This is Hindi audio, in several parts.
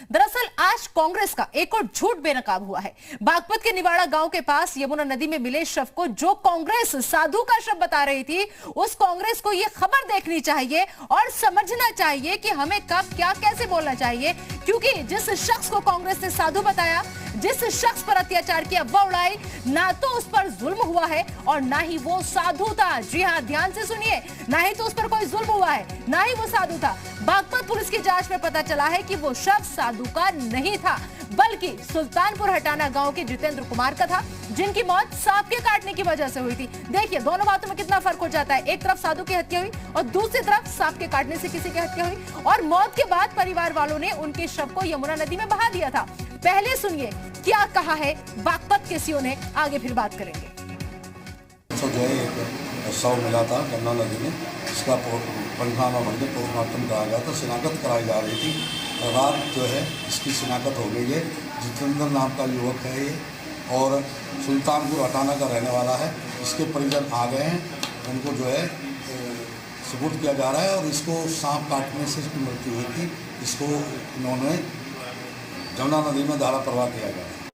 दरअसल आज कांग्रेस का एक और झूठ बेनकाब हुआ है। बागपत के निवाड़ा गांव के पास यमुना नदी में मिले शव को जो कांग्रेस साधु का शव बता रही थी, उस कांग्रेस को यह खबर देखनी चाहिए और समझना चाहिए कि हमें कब क्या कैसे बोलना चाहिए, क्योंकि जिस शख्स को कांग्रेस ने साधु बताया, जिस शख्स पर अत्याचार की अफवाह उड़ाई, ना तो उस पर जुल्म हुआ है और ना ही वो साधु था। जी हां, ध्यान से सुनिए, ना ही तो उस पर कोई जुल्म हुआ है, ना ही वो साधु था। बागपत पुलिस की जांच में पता चला है कि वो शव साधु का नहीं था, बल्कि सुल्तानपुर हटाना गांव के जितेंद्र कुमार का था, जिनकी मौत सांप के काटने की वजह से हुई थी। देखिए, दोनों बातों में कितना फर्क हो जाता है। एक तरफ साधु की हत्या हुई और दूसरी तरफ सांप के काटने से किसी की हत्या हुई, और मौत के बाद परिवार वालों ने उनके शव को यमुना नदी में बहा दिया था। पहले सुनिए क्या कहा है बागपत के सीओ ने, आगे फिर बात करेंगे। जो है एक शव मिला था गंगा नदी में, इसका पंचनामा बनकर पोस्टमार्टम कराया गया था, शिनाख्त कराई जा रही थी। रात जो है इसकी शिनाख्त हो गई है। जितेंद्र नाम का युवक है ये, और सुल्तानपुर हटाना का रहने वाला है। इसके परिजन आ गए हैं, उनको जो है सुपुर्द किया जा रहा है, और इसको सांप काटने से इसकी मृत्यु हुई थी। इसको इन्होंने यमुना नदी में धारा प्रवाह किया गया।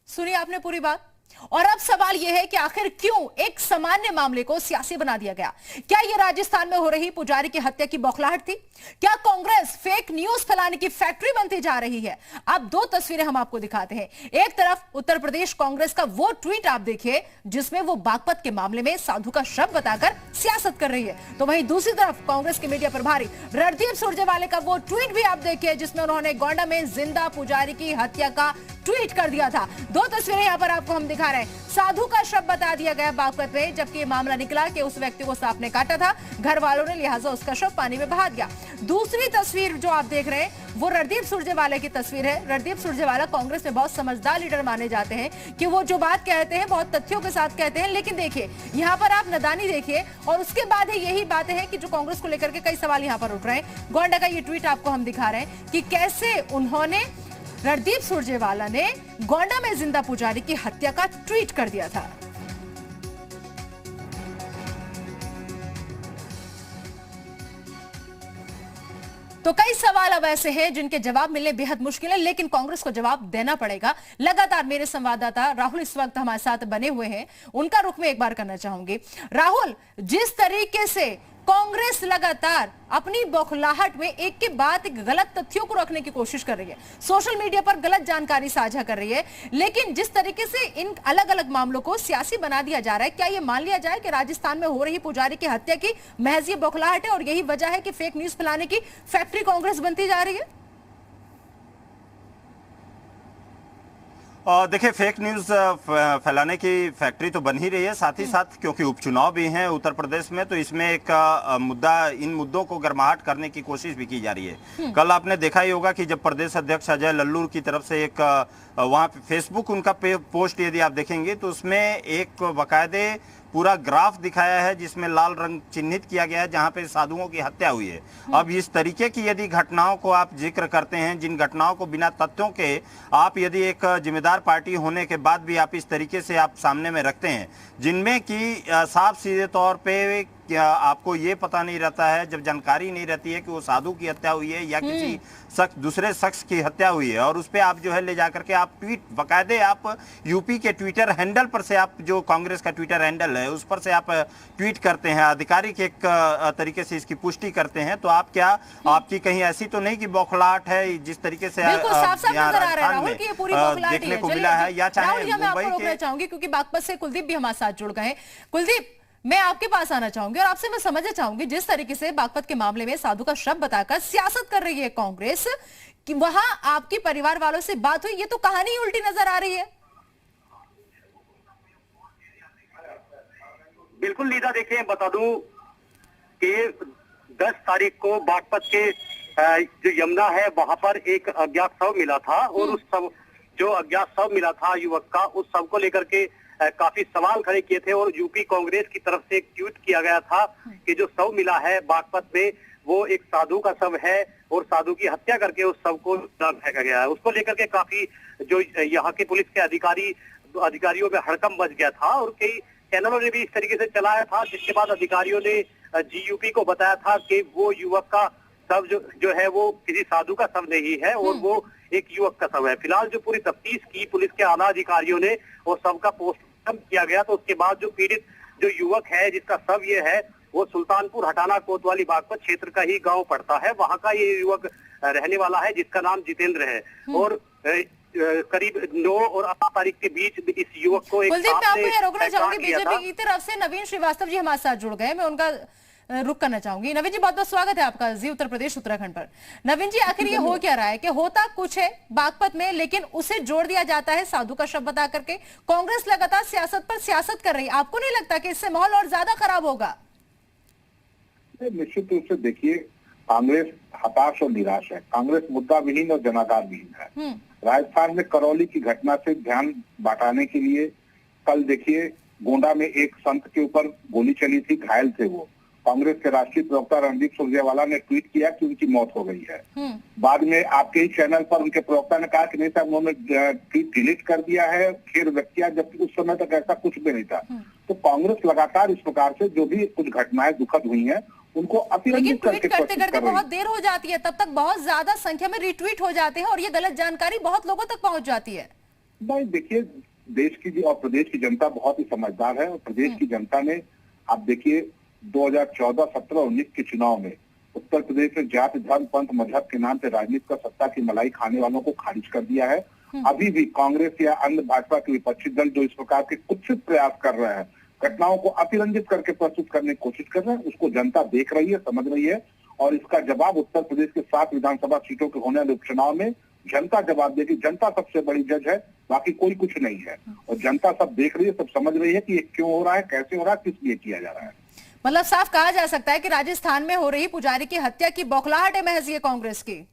सुनिए आपने पूरी बात। और अब सवाल यह है कि आखिर क्यों एक सामान्य मामले को सियासी बना दिया गया? क्या यह राजस्थान में हो रही पुजारी की हत्या की बौखलाहट थी? क्या कांग्रेस फेक न्यूज फैलाने की फैक्ट्री बनती जा रही है? अब दो तस्वीरें हम आपको दिखाते हैं। एक तरफ उत्तर प्रदेश कांग्रेस का वो ट्वीट आप देखिए जिसमें वो बागपत के मामले में साधु का शव बताकर सियासत कर रही है, तो वहीं दूसरी तरफ कांग्रेस के मीडिया प्रभारी रणदीप सुरजेवाला का वो ट्वीट भी आप देखिए जिसमें उन्होंने गोंडा में जिंदा पुजारी की हत्या का ट्वीट कर दिया था। दो तस्वीरें यहां पर आपको हम दिखा रहे हैं। साधु का शव बता दिया गया बागपत में, जबकि ये मामला निकला कि उस व्यक्ति को सांप ने काटा था, घर वालों ने लिहाजा उसका शव पानी में बहा दिया। दूसरी तस्वीर जो आप देख रहे हैं वो रणदीप सुरजेवाला की तस्वीर है। रणदीप सुरजेवाला कांग्रेस में बहुत समझदार लीडर माने जाते हैं कि वो जो बात कहते हैं बहुत तथ्यों के साथ कहते हैं, लेकिन देखिए यहाँ पर आप नादानी देखिए, और उसके बाद यही बातें हैं कि जो कांग्रेस को लेकर के कई सवाल यहाँ पर उठ रहे हैं। गोंडा का ये ट्वीट आपको हम दिखा रहे हैं कि कैसे उन्होंने, रणदीप सुरजेवाला ने गोंडा में जिंदा पुजारी की हत्या का ट्वीट कर दिया था। तो कई सवाल अब ऐसे हैं जिनके जवाब मिलने बेहद मुश्किल है, लेकिन कांग्रेस को जवाब देना पड़ेगा। लगातार मेरे संवाददाता राहुल इस वक्त हमारे साथ बने हुए हैं, उनका रुख में एक बार करना चाहूंगी। राहुल, जिस तरीके से कांग्रेस लगातार अपनी बौखलाहट में एक के बाद एक गलत तथ्यों को रखने की कोशिश कर रही है, सोशल मीडिया पर गलत जानकारी साझा कर रही है, लेकिन जिस तरीके से इन अलग अलग मामलों को सियासी बना दिया जा रहा है, क्या यह मान लिया जाए कि राजस्थान में हो रही पुजारी की हत्या की महज ये बौखलाहट है और यही वजह है कि फेक न्यूज फैलाने की फैक्ट्री कांग्रेस बनती जा रही है? देखिए, फेक न्यूज़ फैलाने की फैक्ट्री तो बन ही रही है, साथ ही साथ क्योंकि उपचुनाव भी हैं उत्तर प्रदेश में, तो इसमें एक मुद्दा, इन मुद्दों को गर्माहट करने की कोशिश भी की जा रही है। कल आपने देखा ही होगा कि जब प्रदेश अध्यक्ष अजय लल्लू की तरफ से एक वहाँ पे फेसबुक उनका पोस्ट यदि आप देखेंगे तो उसमें एक बाकायदे पूरा ग्राफ दिखाया है जिसमें लाल रंग चिन्हित किया गया है जहां पे साधुओं की हत्या हुई है। अब इस तरीके की यदि घटनाओं को आप जिक्र करते हैं, जिन घटनाओं को बिना तथ्यों के आप यदि एक जिम्मेदार पार्टी होने के बाद भी आप इस तरीके से आप सामने में रखते हैं, जिनमें कि साफ सीधे तौर पे क्या आपको ये पता नहीं रहता है, जब जानकारी नहीं रहती है कि वो साधु की हत्या हुई है या किसी दूसरे शख्स की हत्या हुई है, और उस पर आप जो है ले जाकर के आप ट्वीट, बाकायदे आप यूपी के ट्विटर हैंडल पर से, आप जो कांग्रेस का ट्विटर हैंडल है उस पर से आप ट्वीट करते हैं, आधिकारिक एक तरीके से इसकी पुष्टि करते हैं, तो आप क्या, आपकी कहीं ऐसी तो नहीं कि बौखलाहट है देखने को मिला है? या चाहे मुंबई चाहूंगी क्योंकि बागपत से कुलदीप भी हमारे साथ जुड़ गए। कुलदीप, मैं आपके पास आना चाहूंगी और आपसे मैं समझना चाहूंगी, जिस तरीके से बागपत के मामले में साधु का शव बताकर सियासत कर रही है कांग्रेस, कि वहां आपकी परिवार वालों से बात हुई, ये तो कहानी उल्टी नजर आ रही है। बिल्कुल लीजा, देखिए बता दूं कि 10 तारीख को बागपत के जो यमुना है वहां पर एक अज्ञात शव मिला था, और उस शव, जो अज्ञात शव मिला था युवक का, उस शव को लेकर के काफी सवाल खड़े किए थे, और यूपी कांग्रेस की तरफ से एक ट्वीट किया गया था कि जो शव मिला है बागपत में वो एक साधु का शव है, और साधु की हत्या करके उस शव को फेंका गया है। उसको लेकर के काफी जो यहाँ के पुलिस के अधिकारियों में हड़कंप मच गया था, और कई चैनलों ने भी इस तरीके से चलाया था, जिसके बाद अधिकारियों ने जीयूपी को बताया था कि वो युवक का शव जो है वो किसी साधु का शव नहीं है और वो एक युवक का शव है। फिलहाल जो पूरी तफ्तीश की पुलिस के आला अधिकारियों ने और शव का पोस्टमार्टम किया गया, तो उसके बाद जो पीड़ित जो युवक है जिसका शव ये है वो सुल्तानपुर हटाना कोतवाली बागपत क्षेत्र का ही गांव पड़ता है। वहां का ये युवक रहने वाला है जिसका नाम जितेंद्र है और करीब 9 और 8 तारीख के बीच इस युवक को एक कुलदीप, मैं आपको ये रोकना पहचान चाहूंगी, किया था। बीजेपी की तरफ से नवीन श्रीवास्तव जी हमारे साथ जुड़ गए, मैं उनका रुक करना चाहूंगी। नवीन जी, बहुत बहुत स्वागत है आपका जी उत्तर प्रदेश उत्तराखंड पर। नवीन जी, आखिर ये हो क्या रहा है कि होता कुछ है बागपत में, लेकिन उसे जोड़ दिया जाता है साधु का शब्द बता करके। कांग्रेस लगातार सियासत पर सियासत कर रही है, आपको नहीं लगता कि इससे माहौल और ज्यादा खराब होगा? निश्चित रूप से देखिए, कांग्रेस हताश और निराश है। कांग्रेस मुद्दा विहीन और जनाधार विहीन है। राजस्थान में करौली की घटना से ध्यान बटाने के लिए कल देखिए गोंडा में एक संत के ऊपर गोली चली थी, घायल थे वो। कांग्रेस के राष्ट्रीय प्रवक्ता रणदीप सुरजेवाला ने ट्वीट किया कि उनकी मौत हो गई है। बाद में आपके ही चैनल पर उनके प्रवक्ता ने कहा कि नहीं साहब, उन्होंने ट्वीट डिलीट कर दिया है, खेद व्यक्त किया, जबकि उस समय तक ऐसा कुछ भी नहीं था। तो कांग्रेस लगातार इस प्रकार से जो भी कुछ घटनाएं दुखद हुई हैं उनको लेकिन अतिरंजित ट्वीट करके करते करते बहुत देर हो जाती है, तब तक बहुत ज्यादा संख्या में रिट्वीट हो जाते हैं और ये गलत जानकारी बहुत लोगों तक पहुंच जाती है। नहीं, देखिए, देश की और प्रदेश की जनता बहुत ही समझदार है और प्रदेश की जनता ने, आप देखिए 2014, 17, 19 के चुनाव में उत्तर प्रदेश में जाति धर्म पंथ मजहब के नाम पे राजनीति का सत्ता की मलाई खाने वालों को खारिज कर दिया है। अभी भी कांग्रेस या अन्य भाजपा के विपक्षी दल जो इस प्रकार के कुत्सित प्रयास कर रहे हैं, घटनाओं को अतिरंजित करके प्रस्तुत करने की कोशिश कर रहे हैं, उसको जनता देख रही है, समझ रही है और इसका जवाब उत्तर प्रदेश के 7 विधानसभा सीटों के होने वाले उपचुनाव में जनता जवाब देगी। जनता सबसे बड़ी जज है, बाकी कोई कुछ नहीं है और जनता सब देख रही है, सब समझ रही है कि ये क्यों हो रहा है, कैसे हो रहा है, किस लिए किया जा रहा है। मतलब साफ कहा जा सकता है कि राजस्थान में हो रही पुजारी की हत्या की बौखलाहट है महज ये कांग्रेस की।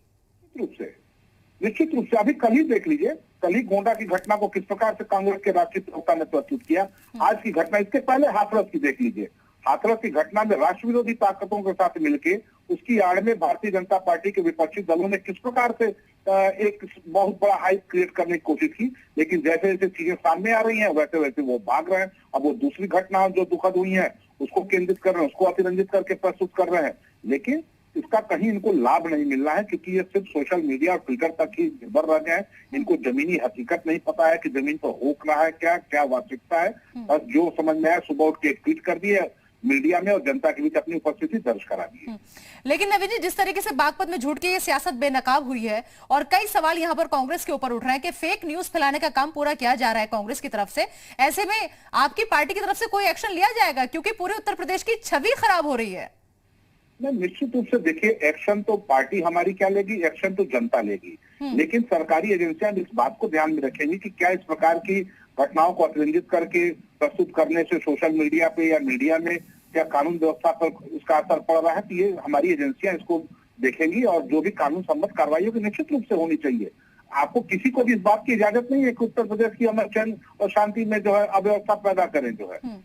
निश्चित रूप से अभी कल ही देख लीजिए, कल ही गोंडा की घटना को किस प्रकार से कांग्रेस के राष्ट्रीय प्रवक्ता ने प्रस्तुत किया। आज की घटना, इसके पहले हाथरस की देख लीजिए। हाथरस की घटना में राष्ट्र विरोधी ताकतों के साथ मिलके उसकी आड़ में भारतीय जनता पार्टी के विपक्षी दलों ने किस प्रकार से एक बहुत बड़ा हाइप क्रिएट करने की कोशिश की, लेकिन जैसे जैसे चीजें सामने आ रही हैं वैसे वैसे वो भाग रहे हैं। अब वो दूसरी घटना जो दुखद हुई है उसको केंद्रित कर रहे हैं, उसको अतिरंजित करके प्रस्तुत कर रहे हैं, लेकिन इसका कहीं इनको लाभ नहीं मिल रहा है क्योंकि ये सिर्फ सोशल मीडिया और ट्विटर तक ही निर्भर रह गए हैं। इनको जमीनी हकीकत नहीं पता है कि जमीन पर हो रहा है क्या, क्या वास्तविकता है। बस जो समझ में आया सुबह उठ के ट्वीट कर दिए मीडिया में और जनता के बीच अपनी उपस्थिति दर्ज करा दी है। लेकिन नवीन जी, जिस तरीके से बागपत में झूठ की ये सियासत बेनकाब हुई है और कई सवाल यहाँ पर कांग्रेस के ऊपर उठ रहे हैं कि फेक न्यूज फैलाने का काम पूरा किया जा रहा है कांग्रेस की तरफ से, ऐसे में आपकी पार्टी की तरफ से कोई एक्शन लिया जाएगा क्योंकि पूरे उत्तर प्रदेश की छवि खराब हो रही है? नहीं, निश्चित रूप से देखिए, एक्शन तो पार्टी हमारी क्या लेगी, एक्शन तो जनता लेगी, लेकिन सरकारी एजेंसियां इस बात को ध्यान में रखेंगी कि क्या इस प्रकार की घटनाओं को अतिरंजित करके प्रस्तुत करने से सोशल मीडिया पे या मीडिया में क्या कानून व्यवस्था पर इसका असर पड़ रहा है। तो ये हमारी एजेंसियां इसको देखेंगी और जो भी कानून सम्मत कार्रवाई होगी निश्चित रूप से होनी चाहिए। आपको किसी को भी इस बात की इजाजत नहीं है कि उत्तर प्रदेश की अमन चैन और शांति में जो है अव्यवस्था पैदा करें, जो है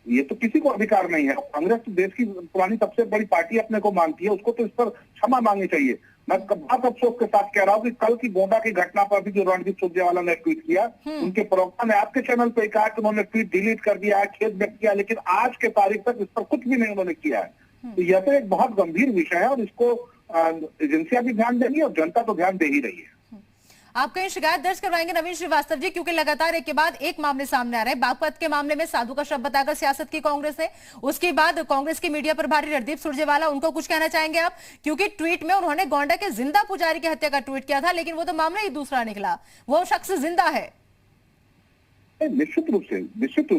ये तो किसी को अधिकार नहीं है। कांग्रेस तो देश की पुरानी सबसे बड़ी पार्टी अपने को मानती है, उसको तो इस पर क्षमा मांगनी चाहिए। मैं बहुत अफसोस के साथ कह रहा हूँ कि कल की गोंडा की घटना पर भी जो रणदीप सुरजेवाला ने ट्वीट किया, उनके प्रवक्ता ने आपके चैनल पे कहा कि उन्होंने ट्वीट डिलीट कर दिया है, खेद व्यक्त किया, लेकिन आज के तारीख तक इस पर कुछ भी नहीं उन्होंने किया है। तो यह तो एक बहुत गंभीर विषय है और इसको एजेंसियां भी ध्यान देंगी और जनता तो ध्यान दे ही रही है। आप कहीं शिकायत दर्ज करवाएंगे नवीन श्रीवास्तव जी, क्योंकि लगातार एक के बाद एक मामले सामने आ रहे हैं। बागपत के मामले में साधु का शब्द बताकर सियासत की कांग्रेस ने, उसके बाद कांग्रेस के मीडिया प्रभारी रणदीप सुरजेवाला, उनको कुछ कहना चाहेंगे आप? क्योंकि ट्वीट में उन्होंने गोंडा के जिंदा पुजारी की हत्या का ट्वीट किया था, लेकिन वो तो मामला ही दूसरा निकला, वो शख्स जिंदा है। निश्चित रूप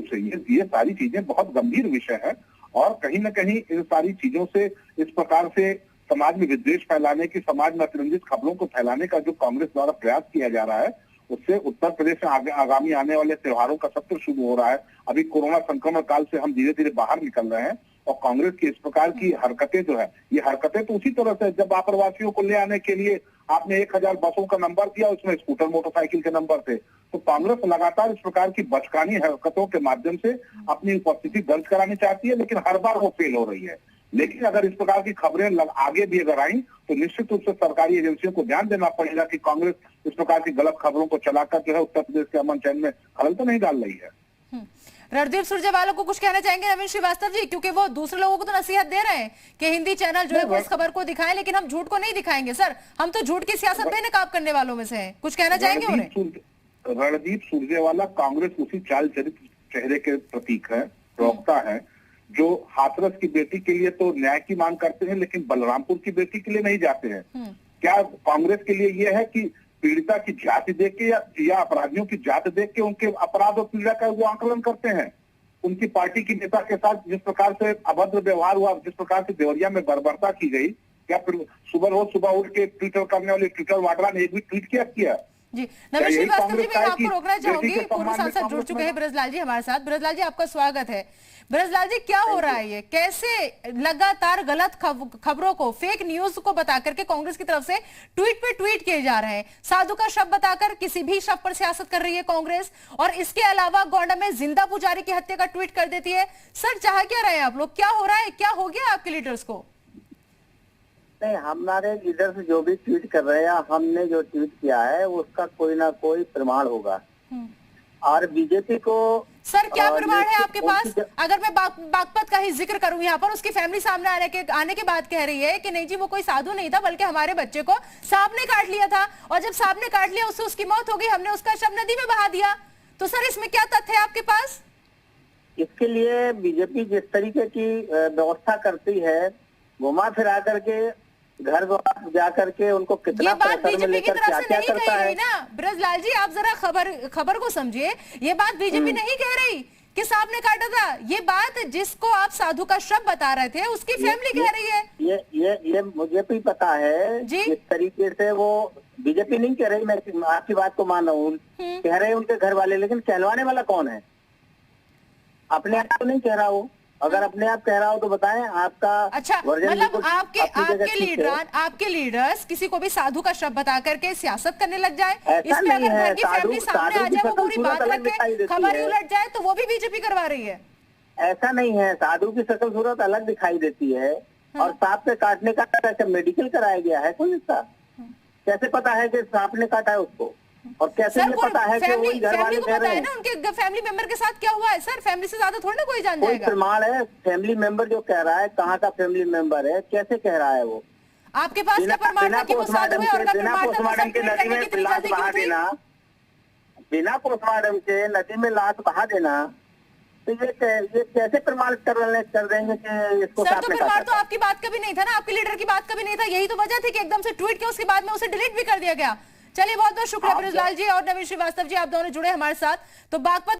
से ये सारी चीजें बहुत गंभीर विषय है और कहीं ना कहीं इन सारी चीजों से इस प्रकार से समाज में विद्वेष फैलाने की, समाज में अतिरंजित खबरों को फैलाने का जो कांग्रेस द्वारा प्रयास किया जा रहा है, उससे उत्तर प्रदेश में आगामी आने वाले त्योहारों का सत्र शुरू हो रहा है। अभी कोरोना संक्रमण काल से हम धीरे धीरे बाहर निकल रहे हैं और कांग्रेस की इस प्रकार की हरकतें जो है, ये हरकतें तो उसी तरह से जब अप्रवासियों को ले आने के लिए आपने 1000 बसों का नंबर दिया, उसमें स्कूटर मोटरसाइकिल के नंबर थे, तो कांग्रेस लगातार इस प्रकार की बचकानी हरकतों के माध्यम से अपनी उपस्थिति दर्ज करानी चाहती है, लेकिन हर बार वो फेल हो रही है। लेकिन अगर इस प्रकार की खबरें आगे भी अगर आई तो निश्चित रूप से सरकारी एजेंसियों को ध्यान देना पड़ेगा कि कांग्रेस इस प्रकार की गलत खबरों को चलाकर जो है उत्तर प्रदेश के अमन चैन में खलल तो नहीं डाल रही है। रणदीप सुरजेवाला को कुछ कहना चाहेंगे नवीन श्रीवास्तव जी, क्योंकि वो दूसरे लोगों को तो नसीहत दे रहे हैं कि हिंदी चैनल जो है वो इस खबर को दिखाएं, लेकिन हम झूठ को नहीं दिखाएंगे। सर, हम तो झूठ की सियासत बेनकाब करने वालों में से हैं। कुछ कहना चाहेंगे उन्हें? रणदीप सुरजेवाला कांग्रेस उसी चाल चरित्र चेहरे के प्रतीक है, प्रवक्ता है, जो हाथरस की बेटी के लिए तो न्याय की मांग करते हैं लेकिन बलरामपुर की बेटी के लिए नहीं जाते हैं। क्या कांग्रेस के लिए यह है कि पीड़िता की जाति देख के या अपराधियों की जाति देख के उनके अपराध और पीड़ा का वो आकलन करते हैं? उनकी पार्टी की नेता के साथ जिस प्रकार से अभद्र व्यवहार हुआ, जिस प्रकार से देवरिया में बर्बरता की गई, क्या फिर सुबह उठ के ट्विटर करने वाले ट्विटर वाड्रा ने एक भी ट्वीट किया? जी, नवीन श्रीवास्तव जी, मैं आपको रोकना चाहूंगी। पूर्व सांसद जुड़ चुके हैं ब्रजलाल जी हमारे साथ। ब्रजलाल जी, आपका स्वागत है। ब्रजलाल जी, क्या हो रहा है ये? कैसे लगातार गलत खबरों को, फेक न्यूज को बता करके कांग्रेस की तरफ से ट्वीट पे ट्वीट किए जा रहे हैं? साधु का शब्द बताकर किसी भी शब्द पर सियासत कर रही है कांग्रेस, और इसके अलावा गोंडा में जिंदा पुजारी की हत्या का ट्वीट कर देती है। सर, चाह क्या रहे हैं आप लोग? क्या हो रहा है? क्या हो गया आपके लीडर्स को? नहीं, हमारे लीडर्स जो भी ट्वीट कर रहे हैं, हमने जो ट्वीट किया है उसका कोई ना कोई प्रमाण होगा। और बीजेपी को सर, क्या प्रमाण है आपके पास? अगर मैं बागपत का ही जिक्र करूं यहाँ पर, उसकी फैमिली सामने आने के बाद कह रही है कि नहीं जी, वो कोई साधु नहीं था, बल्कि हमारे बच्चे को सांप ने काट लिया था, और जब सांप ने काट लिया उससे उसकी मौत हो गई, हमने उसका शव नदी में बहा दिया। तो सर, इसमें क्या तथ्य है आपके पास? इसके लिए बीजेपी जिस तरीके की व्यवस्था करती है, घुमा फिरा करके घर जाकर के उनको कितना ये बात प्रेशर में बीजेपी की लेकर तरफ क्या से क्या नहीं करता कही है। गई ना ब्रजलाल जी, आप जरा खबर को समझिए। ये बात बीजेपी नहीं कह रही कि सांप ने काटा था। ये बात जिसको आप साधु का शब्द बता रहे थे, उसकी फैमिली कह रही है। ये मुझे भी पता है जी। जिस तरीके से वो बीजेपी नहीं कह रही, मैं आपकी बात को मान रहा हूँ, कह रहे हैं उनके घर वाले, लेकिन कहलवाने वाला कौन है? अपने आप तो नहीं कह रहा हो। अगर अपने आप कह रहा हो तो बताएं आपका। अच्छा, वर्जन मतलब बिल्कुल आपके अपनी जगह ठीक है। आपके लीडर्स किसी को भी साधु का शब्द बता करके सियासत करने लग जाए, इस ऐसा पे नहीं अगर है। घर की फैमिली सामने आ साधु की जाए, वो शकल पूरी सूरत बात अलग रख दिखाई के देती खबर ही है। उलट जाए, तो वो भी बीजेपी करवा रही है। ऐसा नहीं है, साधु की शकल सूरत अलग दिखाई देती है। और सांप के काटने का कैसे मेडिकल कराया गया है कोई इसका? कैसे पता है कि सांप ने काटा है उसको? और कैसे ये पता है कि वो घर वाले को कह पता रहे है हैं? ना उनके फैमिली मेंबर के साथ क्या हुआ है। सर, फैमिली से ज्यादा थोड़ी ना कोई जान कोई जाएगा। प्रमाण है? फैमिली मेंबर जो कह रहा है, कहाँ का फैमिली मेंबर है, कैसे कह रहा है वो? आपके पास क्या प्रमाण था कि वो साधु है? और अगर बिना प्रमाण था तो पोस्टमार्टम के सब नदी में करने की इतनी लाश जल्दी बहा क्यों थी? देना, बिना पोस्टमार्टम के नदी में लाश बहा देना, तो ये कैसे प्रमाणित कर देंगे कि इसको सर, सांप तो ने प्रमाण काटा तो था? आपकी बात का भी नहीं था ना, आपके लीडर की बात का भी नहीं था। यही तो वजह थी कि एकदम से ट्वीट किया, उसके बाद में उसे डिलीट भी कर दिया गया। चलिए, बहुत बहुत शुक्रिया ब्रजलाल जी और नवीन श्रीवास्तव जी, आप दोनों जुड़े हमारे साथ। तो बागपत